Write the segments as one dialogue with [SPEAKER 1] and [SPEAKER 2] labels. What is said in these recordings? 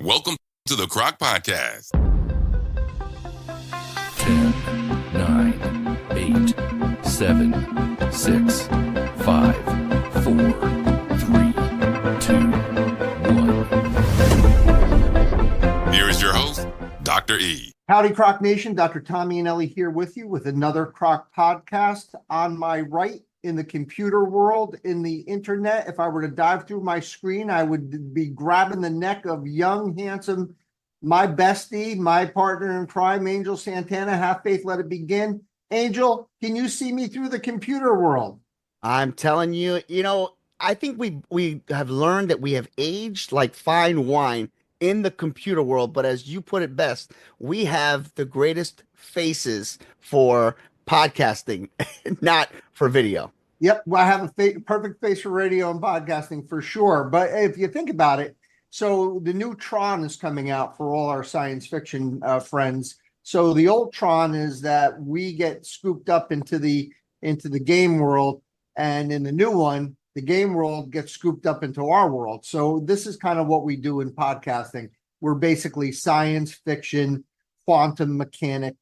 [SPEAKER 1] Welcome to the Croc Podcast.
[SPEAKER 2] 10, 9, 8, 7, 6, 5, 4, 3, 2, 1.
[SPEAKER 1] Here is your host, Dr. E.
[SPEAKER 3] Howdy, Croc Nation. Dr. Tommy and Ellie here with you with another Croc Podcast. On my right, in the computer world, in the internet, if I were to dive through my screen, I would be grabbing the neck of young, handsome, my bestie, my partner in crime, Angel Santana. Have faith, let it begin. Angel, can you see me through the computer world?
[SPEAKER 4] I'm telling you, I think we have learned that we have aged like fine wine in the computer world, but as you put it best, we have the greatest faces for podcasting, not for video.
[SPEAKER 3] Yep, well, I have a perfect face for radio and podcasting for sure. But if you think about it, so the new Tron is coming out for all our science fiction friends. So the old Tron is that we get scooped up into the game world, and in the new one, the game world gets scooped up into our world. So this is kind of what we do in podcasting. We're basically science fiction, quantum mechanic,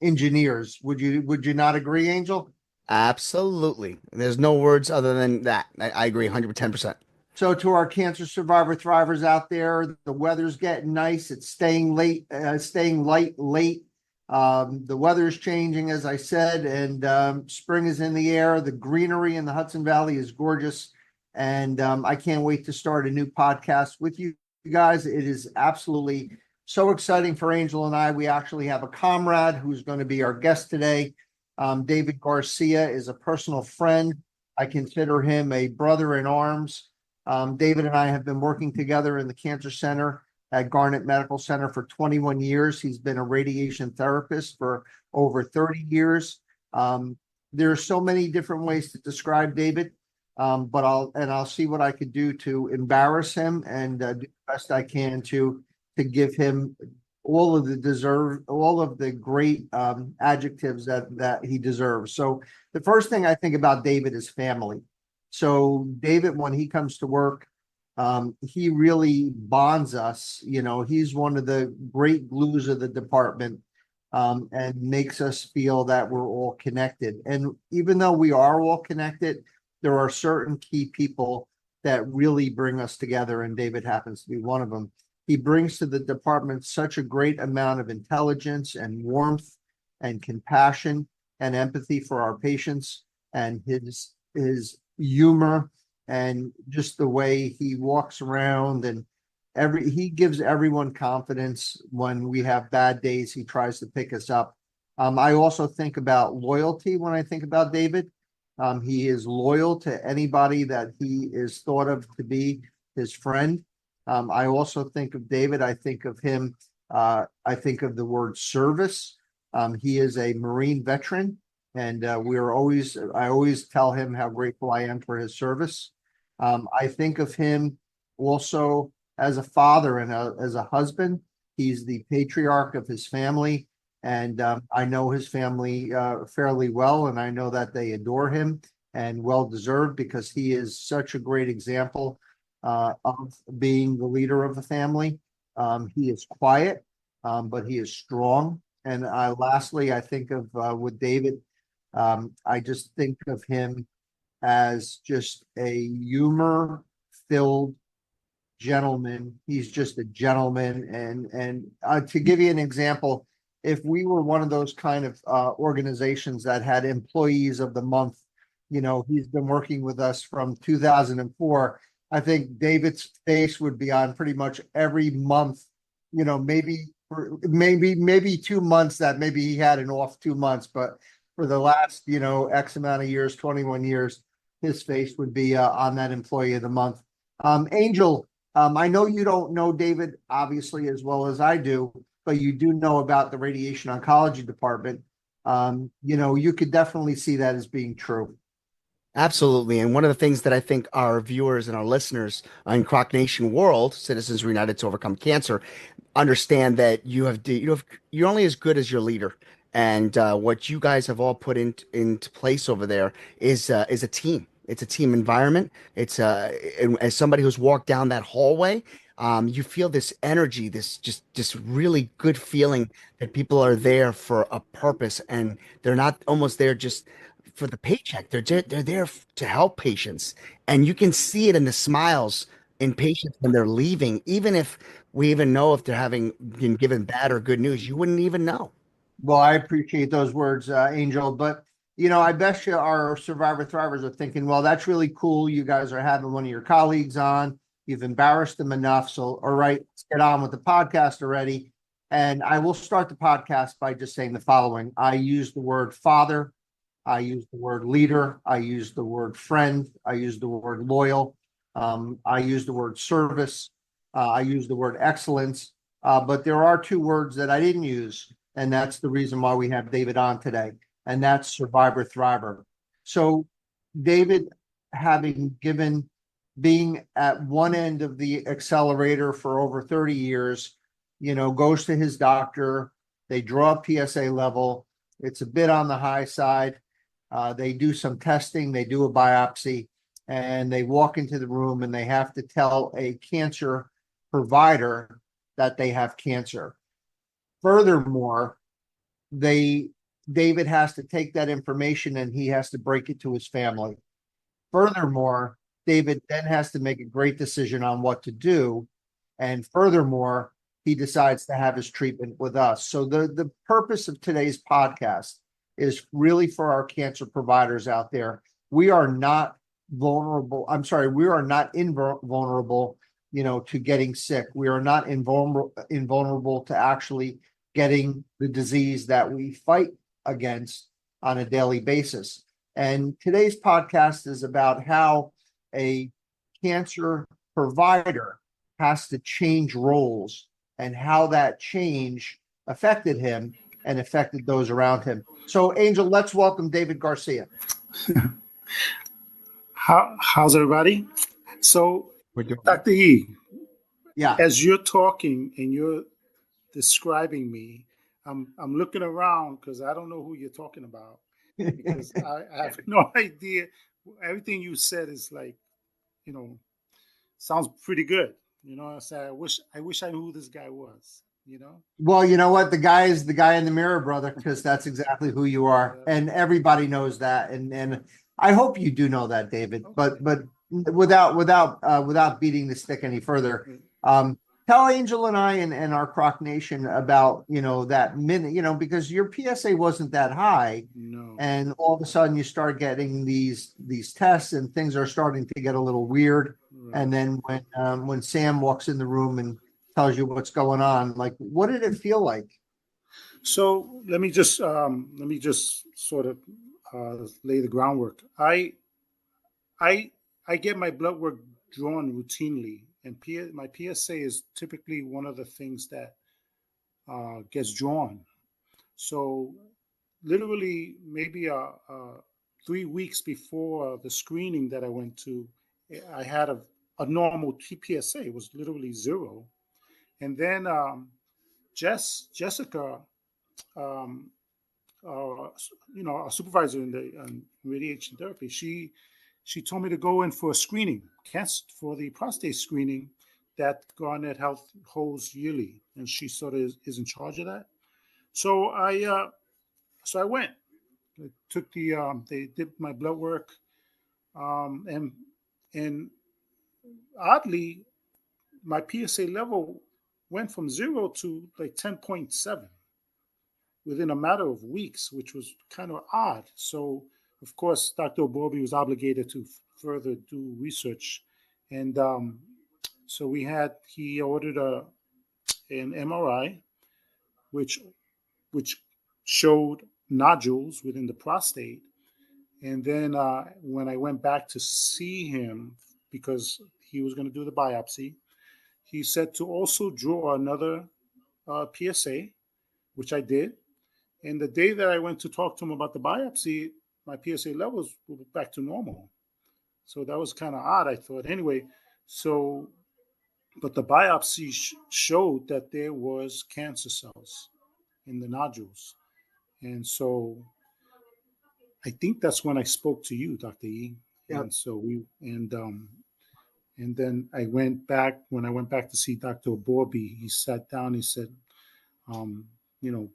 [SPEAKER 3] engineers. Would you not agree, Angel?
[SPEAKER 4] Absolutely. There's no words other than that. I agree 110%.
[SPEAKER 3] So to our cancer survivor thrivers out there, the weather's getting nice. It's staying light late. The weather's changing, as I said, and spring is in the air. The greenery in the Hudson Valley is gorgeous. And I can't wait to start a new podcast with you guys. It is absolutely so exciting for Angel and I. We actually have a comrade who's going to be our guest today. David Garcia is a personal friend. I consider him a brother in arms. David and I have been working together in the cancer center at Garnet Medical Center for 21 years. He's been a radiation therapist for over 30 years. There are so many different ways to describe David, but I'll see what I could do to embarrass him and do the best I can to give him all of the great adjectives that he deserves. So the first thing I think about David is family. So David, when he comes to work, he really bonds us. He's one of the great glues of the department, and makes us feel that we're all connected. And even though we are all connected, there are certain key people that really bring us together, and David happens to be one of them. He brings to the department such a great amount of intelligence and warmth and compassion and empathy for our patients, and his humor and just the way he walks around, and he gives everyone confidence. When we have bad days, he tries to pick us up. I also think about loyalty when I think about David. He is loyal to anybody that he is thought of to be his friend. I also think of David. I think of him. I think of the word service. He is a Marine veteran, and I always tell him how grateful I am for his service. I think of him also as a father and as a husband. He's the patriarch of his family, and I know his family fairly well, and I know that they adore him, and well deserved, because he is such a great example of being the leader of the family. He is quiet, but he is strong. And lastly, I think of with David, I just think of him as just a humor-filled gentleman. He's just a gentleman. And to give you an example, if we were one of those kind of organizations that had employees of the month, he's been working with us from 2004. I think David's face would be on pretty much every month, maybe 2 months that maybe he had an off 2 months, but for the last, X amount of years, 21 years, his face would be on that employee of the month. Angel, I know you don't know David, obviously, as well as I do, but you do know about the radiation oncology department. You could definitely see that as being true.
[SPEAKER 4] Absolutely. And one of the things that I think our viewers and our listeners in Croc Nation world, Citizens United to Overcome Cancer, understand that you're only as good as your leader. And what you guys have all put into place over there is a team. It's a team environment. It's and as somebody who's walked down that hallway, You feel this energy, this just really good feeling that people are there for a purpose, and they're not almost there just for the paycheck. They're there to help patients, and you can see it in the smiles in patients when they're leaving. Even if we even know if they're having been given bad or good news, you wouldn't even know.
[SPEAKER 3] Well, I appreciate those words, Angel. But I bet you our survivor thrivers are thinking, well, that's really cool. You guys are having one of your colleagues on. You've embarrassed them enough. So, all right, let's get on with the podcast already. And I will start the podcast by just saying the following. I use the word father. I use the word leader. I use the word friend. I use the word loyal. I use the word service. I use the word excellence. But there are two words that I didn't use, and that's the reason why we have David on today, and that's survivor thriver. So, David, having being at one end of the accelerator for over 30 years, goes to his doctor. They draw a PSA level. It's a bit on the high side. They do some testing, they do a biopsy, and they walk into the room and they have to tell a cancer provider that they have cancer. Furthermore, David has to take that information and he has to break it to his family. Furthermore, David then has to make a great decision on what to do. And furthermore, he decides to have his treatment with us. So the purpose of today's podcast is really for our cancer providers out there. We are not vulnerable. I'm sorry, we are not invulnerable, to getting sick. We are not invulnerable to actually getting the disease that we fight against on a daily basis. And today's podcast is about how a cancer provider has to change roles and how that change affected him and affected those around him. So, Angel, let's welcome David Garcia.
[SPEAKER 5] How's everybody? So,
[SPEAKER 4] We're doing
[SPEAKER 5] Dr. E,
[SPEAKER 3] Yeah.
[SPEAKER 5] as you're talking and you're describing me, I'm looking around because I don't know who you're talking about because I have no idea. Everything you said is like, sounds pretty good. I said I wish I knew who this guy was.
[SPEAKER 3] Well, you know what? The guy is the guy in the mirror, brother, because that's exactly who you are. And everybody knows that. And I hope you do know that, David.
[SPEAKER 5] Okay.
[SPEAKER 3] But without beating the stick any further, tell Angel and I and our Croc Nation about, that minute, because your PSA wasn't that high.
[SPEAKER 5] No.
[SPEAKER 3] And all of a sudden you start getting these tests and things are starting to get a little weird.
[SPEAKER 5] Right.
[SPEAKER 3] And then when Sam walks in the room and tells you what's going on, like, what did it feel like?
[SPEAKER 5] So let me just sort of lay the groundwork. I get my blood work drawn routinely, and my PSA is typically one of the things that gets drawn. So literally maybe 3 weeks before the screening that I went to, I had a normal PSA. It was literally 0. And then Jessica, um, a supervisor in the radiation therapy, she told me to go in for a screening, for the prostate screening that Garnet Health holds yearly, and she sort of is in charge of that. So I went. I took they did my blood work, and oddly, my PSA level went from 0 to like 10.7 within a matter of weeks, which was kind of odd. So, of course, Dr. Oborbi was obligated to further do research. And so he ordered an MRI, which showed nodules within the prostate. And then when I went back to see him, because he was going to do the biopsy, he said to also draw another PSA, which I did. And the day that I went to talk to him about the biopsy, my PSA levels were back to normal. So that was kind of odd, I thought. Anyway, but the biopsy showed that there was cancer cells in the nodules. And so I think that's when I spoke to you, Dr. E.
[SPEAKER 3] Yep.
[SPEAKER 5] And so And then when I went back to see Dr. Borby, he sat down, he said,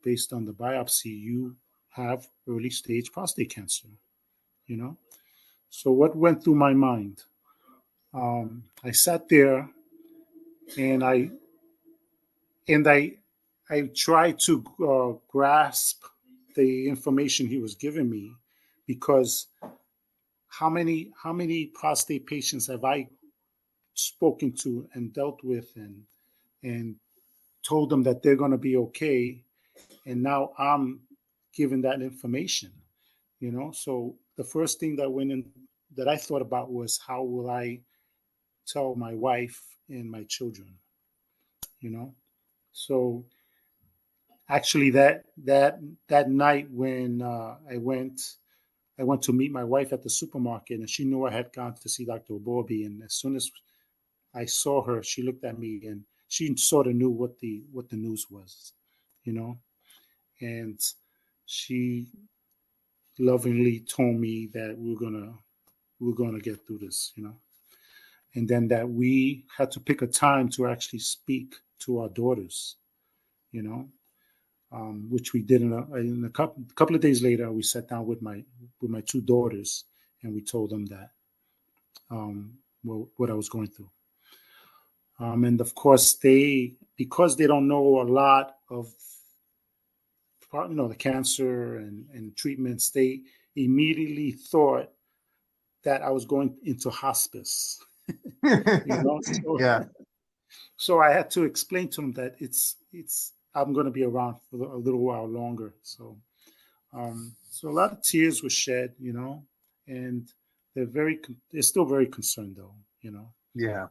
[SPEAKER 5] based on the biopsy, you have early stage prostate cancer, you know? So what went through my mind? I sat there and I tried to grasp the information he was giving me, because how many prostate patients have I spoken to and dealt with and told them that they're going to be okay, and now I'm giving that information, So the first thing that went in that I thought about was, how will I tell my wife and my children, you know? So actually, that night when I went to meet my wife at the supermarket, and she knew I had gone to see Dr. Borby. And as soon as I saw her, she looked at me and she sort of knew what the news was, you know. And she lovingly told me that we're gonna get through this, And then that we had to pick a time to actually speak to our daughters, you know, which we did in a couple of days later. We sat down with my two daughters, and we told them that what I was going through. And of course, because they don't know a lot of the cancer and treatments, they immediately thought that I was going into hospice. So,
[SPEAKER 3] Yeah.
[SPEAKER 5] so I had to explain to them that I'm going to be around for a little while longer. So a lot of tears were shed, and they're still very concerned though,
[SPEAKER 3] Yeah.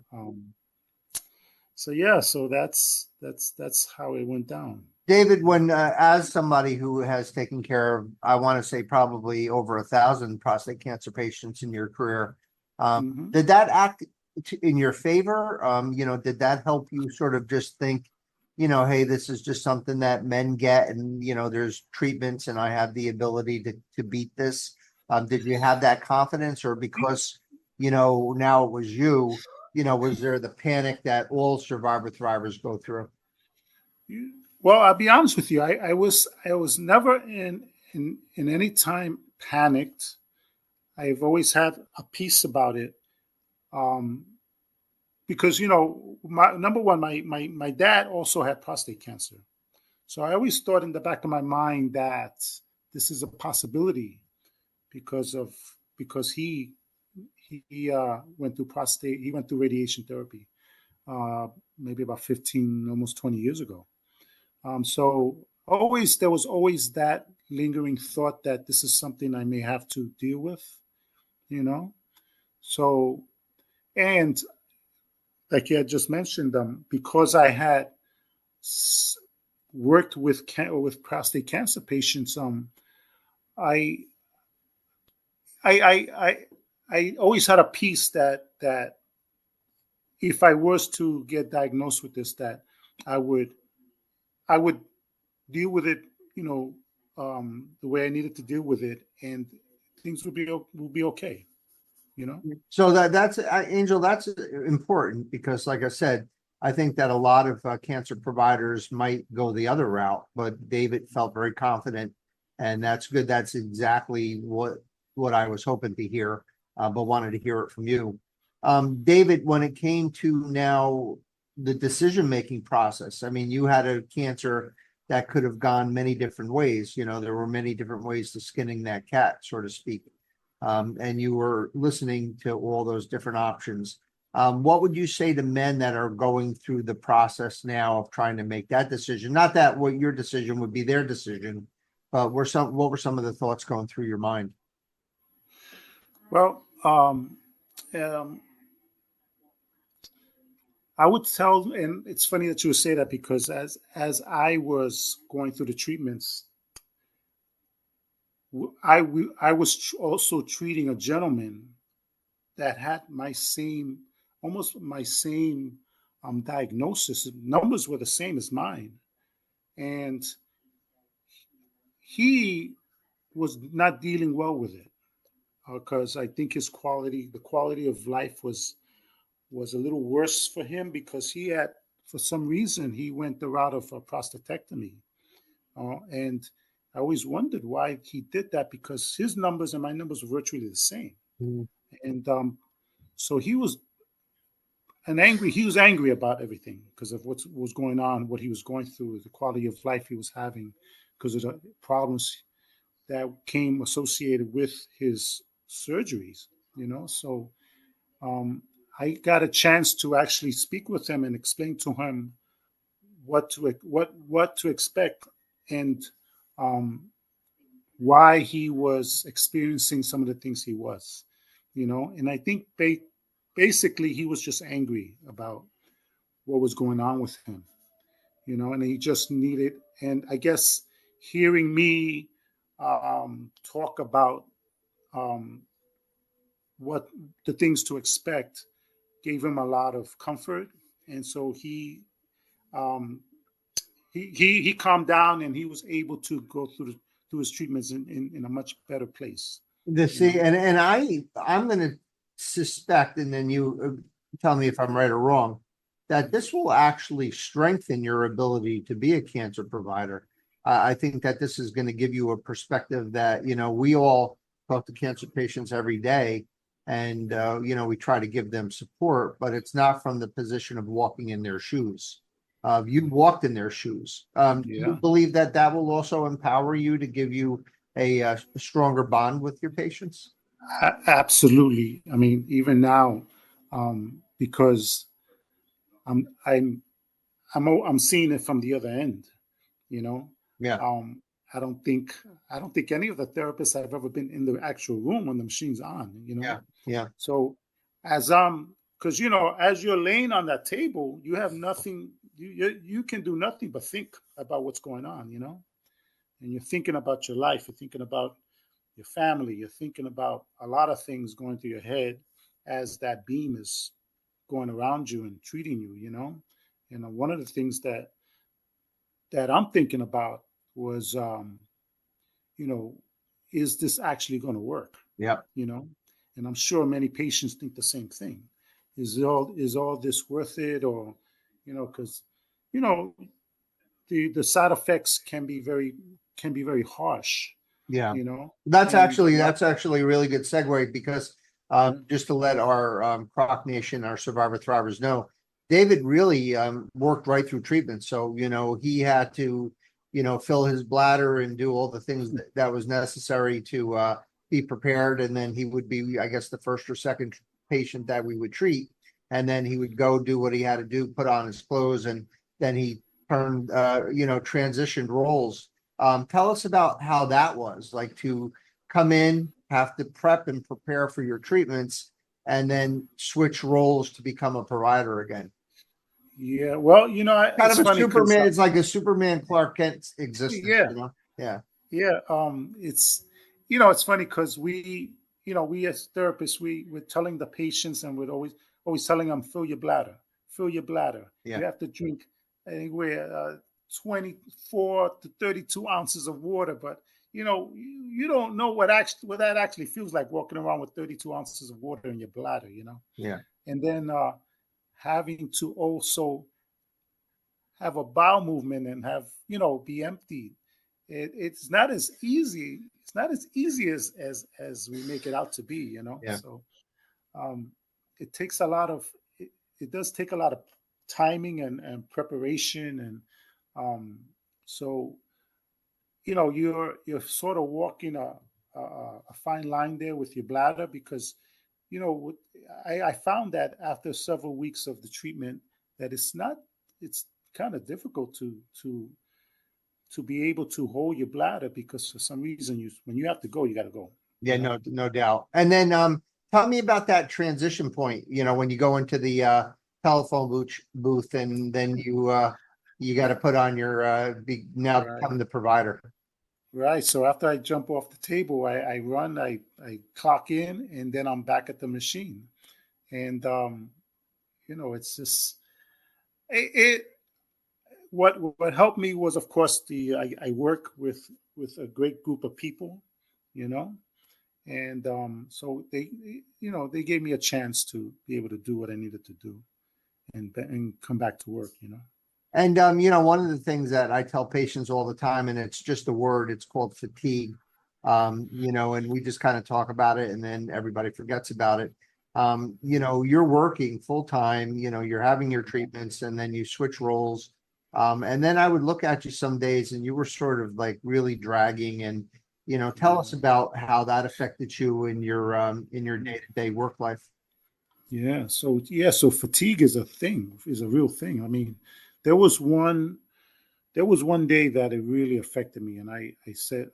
[SPEAKER 5] So yeah, so that's how it went down.
[SPEAKER 3] David, when as somebody who has taken care of, I want to say probably over 1,000 prostate cancer patients in your career, did that act in your favor? Did that help you sort of just think, hey, this is just something that men get, and there's treatments, and I have the ability to beat this? Did you have that confidence, or because now it was you? Was there the panic that all survivor thrivers go through?
[SPEAKER 5] Well, I'll be honest with you. I was never in any time panicked. I've always had a peace about it, because my number one, my dad also had prostate cancer, so I always thought in the back of my mind that this is a possibility because he went through radiation therapy, maybe about 15, almost 20 years ago. So there was always that lingering thought that this is something I may have to deal with, So, and like you had just mentioned, because I had worked with prostate cancer patients, I always had a peace that if I was to get diagnosed with this, that I would deal with it, the way I needed to deal with it, and things will be okay,
[SPEAKER 3] So that's Angel, that's important, because like I said, I think that a lot of cancer providers might go the other route, but David felt very confident, and that's good. That's exactly what I was hoping to hear, but wanted to hear it from you. David, when it came to now the decision-making process, I mean, you had a cancer that could have gone many different ways. There were many different ways to skinning that cat, so to speak. And you were listening to all those different options. What would you say to men that are going through the process now of trying to make that decision? Not that what your decision would be their decision, but what were some of the thoughts going through your mind?
[SPEAKER 5] Well, I would tell, and it's funny that you would say that, because as I was going through the treatments, I was also treating a gentleman that had almost my same diagnosis. Numbers were the same as mine, and he was not dealing well with it, because I think the quality of life was was a little worse for him because he had, for some reason, he went the route of a prostatectomy. And I always wondered why he did that, because his numbers and my numbers were virtually the same.
[SPEAKER 3] Mhm.
[SPEAKER 5] And so he was angry about everything because of what was going on, what he was going through, the quality of life he was having, because of the problems that came associated with his surgeries, So I got a chance to actually speak with him and explain to him what to expect, and why he was experiencing some of the things he was, And I think basically he was just angry about what was going on with him, and he just needed. And I guess hearing me talk about um, what the things to expect gave him a lot of comfort, and so um, he calmed down, and he was able to go through his treatments in a much better place.
[SPEAKER 3] I'm going to suspect, and then you tell me if I'm right or wrong, that this will actually strengthen your ability to be a cancer provider. I think that this is going to give you a perspective that, we all talk to cancer patients every day, and, we try to give them support, but it's not from the position of walking in their shoes. You walked in their shoes. Do you believe that that will also empower you to give you a stronger bond with your patients?
[SPEAKER 5] Absolutely. I mean, even now, because I'm I'm I'm seeing it from the other end. You know,
[SPEAKER 3] Yeah.
[SPEAKER 5] um, I don't think any of the therapists have ever been in the actual room when the machine's on.
[SPEAKER 3] Yeah. Yeah.
[SPEAKER 5] So as because as you're laying on that table, you have nothing. You can do nothing but think about what's going on. And you're thinking about your life. You're thinking about your family. You're thinking about a lot of things going through your head as that beam is going around you and treating you. And one of the things that I'm thinking about was, you know, is this actually going to work?
[SPEAKER 3] Yeah.
[SPEAKER 5] And I'm sure many patients think the same thing. Is all this worth it, or, because, you know, the side effects can be very harsh,
[SPEAKER 3] Yeah.
[SPEAKER 5] and
[SPEAKER 3] That's actually a really good segue, because just to let our Croc Nation, our Survivor Thrivers know, David really worked right through treatment. So, he had to, fill his bladder and do all the things that was necessary to be prepared. And then he would be, I guess, the first or second patient that we would treat. And then he would go do what he had to do, put on his clothes, and then he turned, transitioned roles. Tell us about how that was like to come in, have to prep and prepare for your treatments, and then switch roles to become a provider again.
[SPEAKER 5] Yeah, well,
[SPEAKER 3] Kind
[SPEAKER 5] it's
[SPEAKER 3] of a
[SPEAKER 5] funny because
[SPEAKER 3] Superman. It's like a Superman Clark Kent existence.
[SPEAKER 5] yeah,
[SPEAKER 3] Yeah.
[SPEAKER 5] yeah, it's funny because we as therapists, we're telling the patients, and we're always telling them, fill your bladder, fill your bladder.
[SPEAKER 3] Yeah.
[SPEAKER 5] You have to drink anywhere 24 to 32 ounces of water, but you don't know what that actually feels like, walking around with 32 ounces of water in your bladder.
[SPEAKER 3] Yeah.
[SPEAKER 5] And then having to also have a bowel movement and have be empty. It's not as easy. It's not as easy as we make it out to be.
[SPEAKER 3] Yeah.
[SPEAKER 5] So um, it takes a lot of it does take a lot of timing and preparation, and so you're sort of walking a fine line there with your bladder, because I found that after several weeks of the treatment, that it's kind of difficult to be able to hold your bladder, because for some reason when you have to go, you got to go.
[SPEAKER 3] Yeah. No doubt. And then tell me about that transition point. When you go into the telephone booth, and then you got to put on your now
[SPEAKER 5] Right.
[SPEAKER 3] become the provider.
[SPEAKER 5] Right. So after I jump off the table, I run, I clock in, and then I'm back at the machine. And it's just it what helped me was, of course, I work with a great group of people, you know, And so they gave me a chance to be able to do what I needed to do and come back to work.
[SPEAKER 3] And one of the things that I tell patients all the time, and it's just a word, it's called fatigue. And we just kind of talk about it and then everybody forgets about it. You're working full time, you're having your treatments and then you switch roles. And then I would look at you some days and you were sort of like really dragging and, tell us about how that affected you in your day-to-day work life.
[SPEAKER 5] So fatigue is a real thing. I mean, there was one day that it really affected me, and I said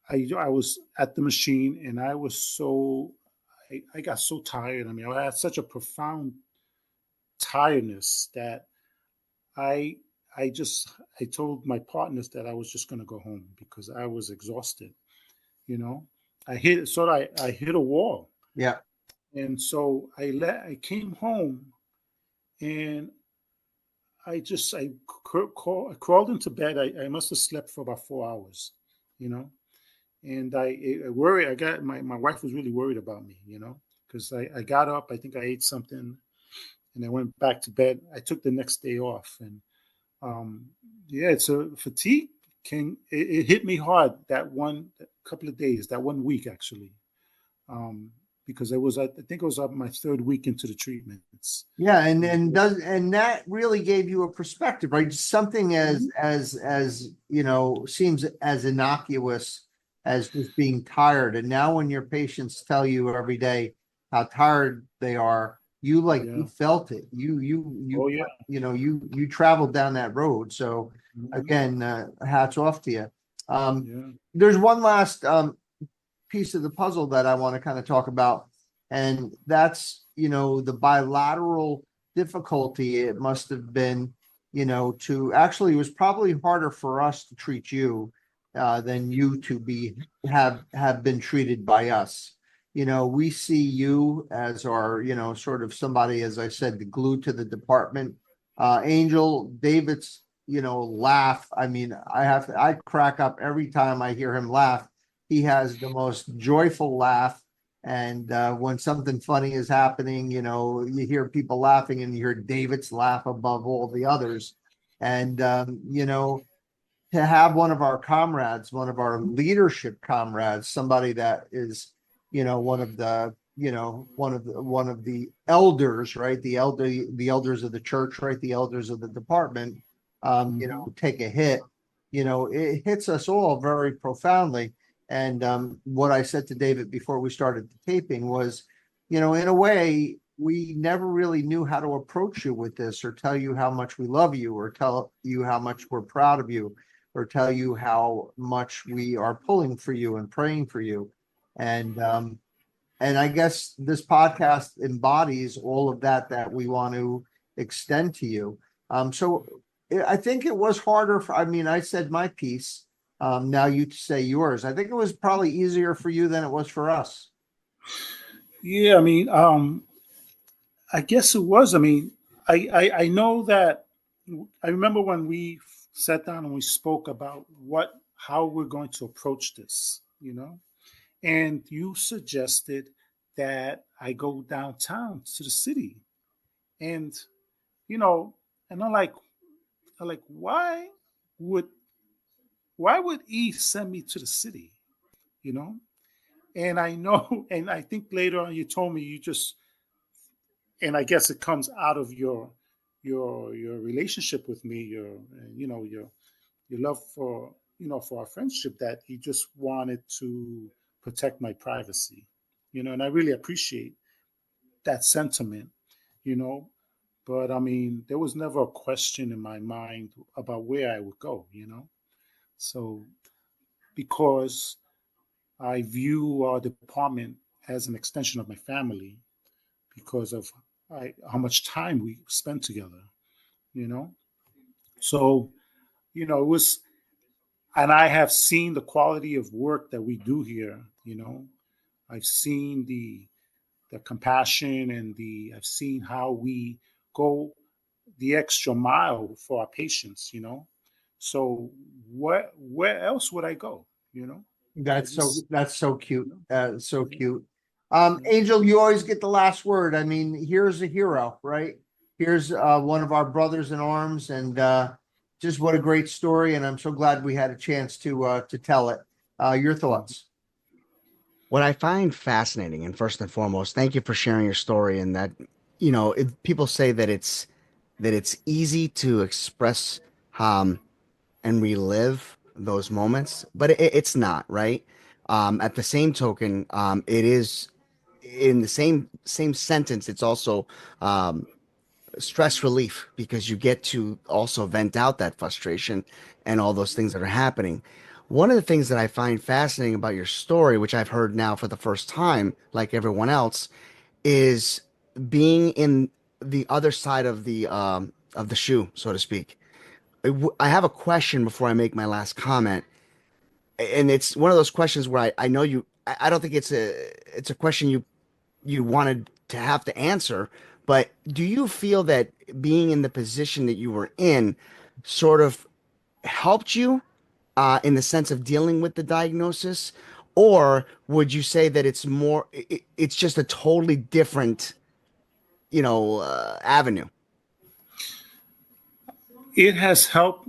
[SPEAKER 5] I was at the machine and I got so tired. I mean, I had such a profound tiredness that I I told my partners that I was just going to go home because I was exhausted. You know, I hit a wall,
[SPEAKER 3] Yeah.
[SPEAKER 5] and so I came home and I crawled into bed. I must have slept for about 4 hours, you know, and I worried. I got my wife was really worried about me, because I got up. I think I ate something, and I went back to bed. I took the next day off, and um, yeah, it's a fatigue it hit me hard that one couple of days, that 1 week actually, um, because I think it was up my third week into the treatments.
[SPEAKER 3] Yeah, and that really gave you a perspective, right? Something as seems as innocuous as just being tired. And now when your patients tell you every day how tired they are, you
[SPEAKER 5] Yeah.
[SPEAKER 3] felt it. You
[SPEAKER 5] Oh yeah.
[SPEAKER 3] you traveled down that road. So
[SPEAKER 5] Mhm.
[SPEAKER 3] again, hats off to you. Um,
[SPEAKER 5] Yeah.
[SPEAKER 3] there's one last piece of the puzzle that I want to kind of talk about, and that's the bilateral difficulty it must have been, to actually, it was probably harder for us to treat you than you to have been treated by us. We see you as our, sort of somebody, as I said, the glue to the department. Angel, David's, laugh. I mean, I crack up every time I hear him laugh. He has the most joyful laugh. And when something funny is happening, you hear people laughing and you hear David's laugh above all the others. And, to have one of our comrades, one of our leadership comrades, somebody that is, one of the elders, right? The elders of the church, right? The elders of the department,
[SPEAKER 5] Mhm.
[SPEAKER 3] take a hit, it hits us all very profoundly. And what I said to David before we started the taping was, in a way, we never really knew how to approach you with this or tell you how much we love you or tell you how much we're proud of you or tell you how much we are pulling for you and praying for you. And I guess this podcast embodies all of that we want to extend to you. So I think it was harder for, I mean, I said my piece. Now you say yours. I think it was probably easier for you than it was for us.
[SPEAKER 5] Yeah. I mean, I guess it was. I mean, I know that I remember when we sat down and we spoke about how we're going to approach this, and you suggested that I go downtown to the city, and you know, and I'm like, would why would E send me to the city, you know? And I know, and I think later on you told me you just, and I guess it comes out of your relationship with me, your love for for our friendship, that you just wanted to protect my privacy, and I really appreciate that sentiment, you know. But I mean, there was never a question in my mind about where I would go, So because I view our department as an extension of my family because of how much time we spent together, you know. So it was, and I have seen the quality of work that we do here. I've seen the compassion and I've seen how we go the extra mile for our patients. So where else would I go?
[SPEAKER 3] That's so cute. So cute. Angel, you always get the last word. I mean, here's a hero, right? Here's one of our brothers in arms, and just what a great story. And I'm so glad we had a chance to tell it. Your thoughts?
[SPEAKER 4] What I find fascinating, and first and foremost, thank you for sharing your story. And that, people say that it's easy to express and relive those moments, but it's not, right? At the same token, it is in the same sentence. It's also stress relief because you get to also vent out that frustration and all those things that are happening. One of the things that I find fascinating about your story, which I've heard now for the first time, like everyone else, is being in the other side of the shoe, so to speak. I have a question before I make my last comment, and it's one of those questions where I know you. I don't think it's a question you wanted to have to answer, but do you feel that being in the position that you were in sort of helped you in the sense of dealing with the diagnosis, or would you say that it's just a totally different, avenue?
[SPEAKER 5] It has helped.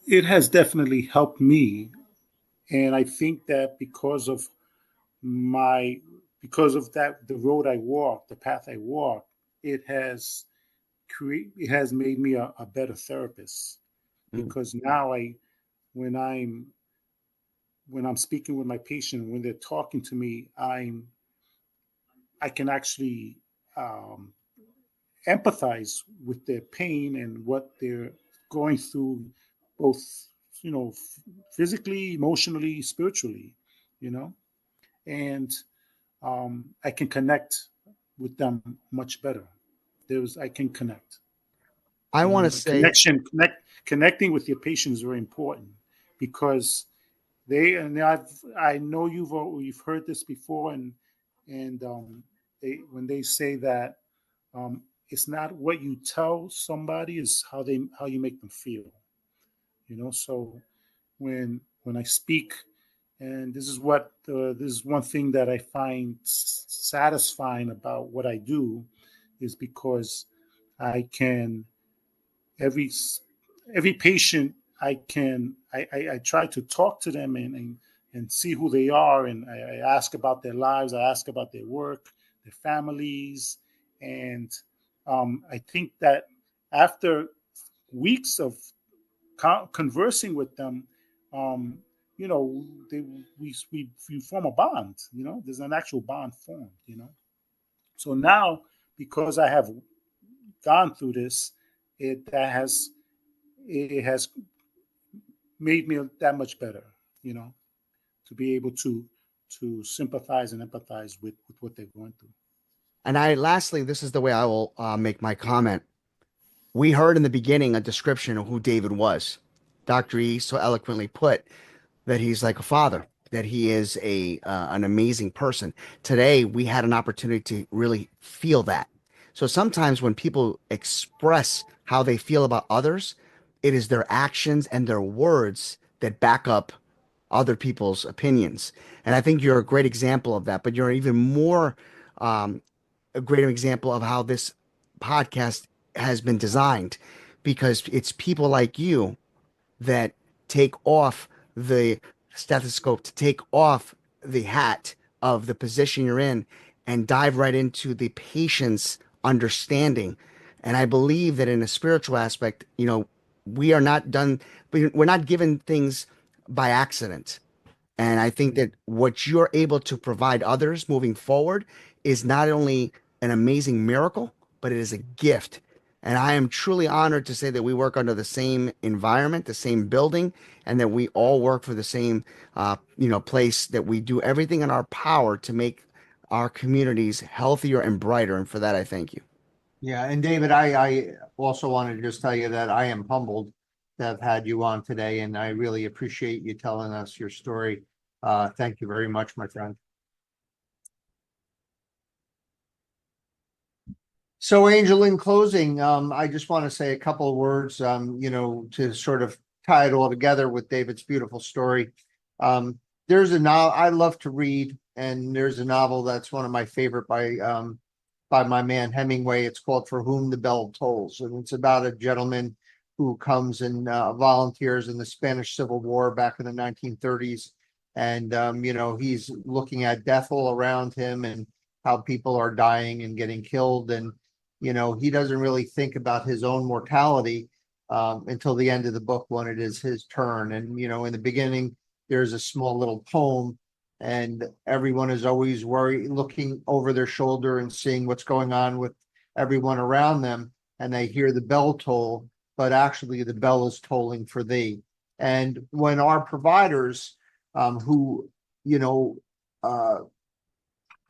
[SPEAKER 5] It has definitely helped me, and I think that my because of that the road I walk, the path I walk, it has it has made me a better therapist
[SPEAKER 4] Mm.
[SPEAKER 5] because now when I'm when I'm speaking with my patient, when they're talking to me, I can actually um, empathize with their pain and what they're going through, both physically, emotionally, spiritually, you know, and I can connect with them much better. I can connect.
[SPEAKER 4] I want to say,
[SPEAKER 5] Connecting with your patient is very important because I know you've heard this before, and when they say that um, it's not what you tell somebody, is how you make them feel. So when I speak, and this is one thing that I find satisfying about what I do, is because I can every every patient I try to talk to them and see who they are, and I ask about their lives, I ask about their work, their families, and I think that after weeks of conversing with them, um, they, we form a bond. There's an actual bond formed. So now, because I have gone through this, it that has it has made me that much better. You know, to be able to sympathize and empathize with what they're going through.
[SPEAKER 4] and lastly, this is the way I will make my comment. We heard in the beginning a description of who David was. Dr. E so eloquently put that he's like a father, that he is an amazing person. Today, we had an opportunity to really feel that. So sometimes when people express how they feel about others, it is their actions and their words that back up other people's opinions. And I think you're a great example of that, but you're even more um, a great example of how this podcast has been designed because it's people like you that take off the stethoscope, to take off the hat of the position you're in and dive right into the patient's understanding. And I believe that in a spiritual aspect, we are not done, we're not given things by accident. And I think that what you're able to provide others moving forward is not only an amazing miracle, but it is a gift. And I am truly honored to say that we work under the same environment, the same building, and that we all work for the same, place. That we do everything in our power to make our communities healthier and brighter. And for that, I thank you.
[SPEAKER 3] Yeah, and David, I also wanted to just tell you that I am humbled to have had you on today, and I really appreciate you telling us your story. Thank you very much, my friend. So, Angel, in closing, I just want to say a couple of words, to sort of tie it all together with David's beautiful story. there's a novel I love to read, and there's a novel that's one of my favorite by my man Hemingway. It's called For Whom the Bell Tolls, and it's about a gentleman who comes and volunteers in the Spanish Civil War back in the 1930s. And, he's looking at death all around him and how people are dying and getting killed. And, he doesn't really think about his own mortality until the end of the book when it is his turn. And, in the beginning, there's a small little poem, and everyone is always looking over their shoulder and seeing what's going on with everyone around them. And they hear the bell toll, but actually the bell is tolling for thee. And when our providers who,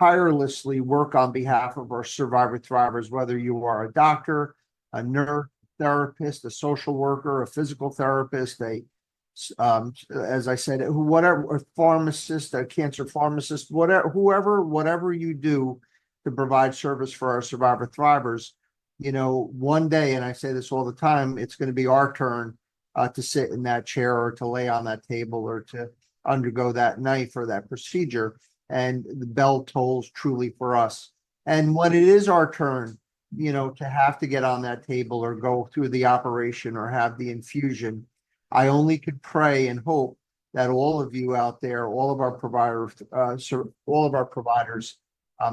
[SPEAKER 3] tirelessly work on behalf of our survivor thrivers, whether you are a doctor, a nurse, therapist, a social worker, a physical therapist, as I said, whatever, a pharmacist, a cancer pharmacist, whatever you do to provide service for our survivor thrivers, one day, and I say this all the time, it's going to be our turn to sit in that chair or to lay on that table or to undergo that knife or that procedure. And the bell tolls truly for us. And when it is our turn, to have to get on that table or go through the operation or have the infusion, I only could pray and hope that all of you out there, all of our providers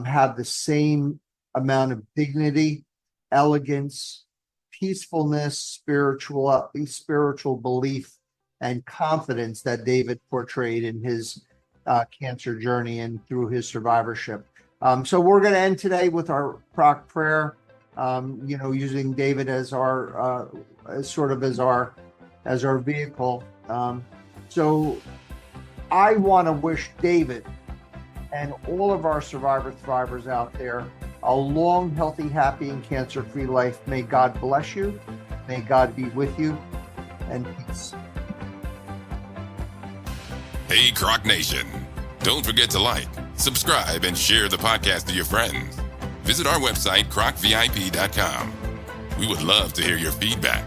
[SPEAKER 3] have the same amount of dignity, elegance, peacefulness, spiritual belief, and confidence that David portrayed in his cancer journey and through his survivorship. So we're going to end today with our Croc prayer, using David as our as our vehicle. So I want to wish David and all of our survivor thrivers out there a long, healthy, happy, and cancer-free life. May God bless you. May God be with you, and peace.
[SPEAKER 1] Hey, Croc Nation. Don't forget to like, subscribe, and share the podcast to your friends. Visit our website, crocvip.com. We would love to hear your feedback.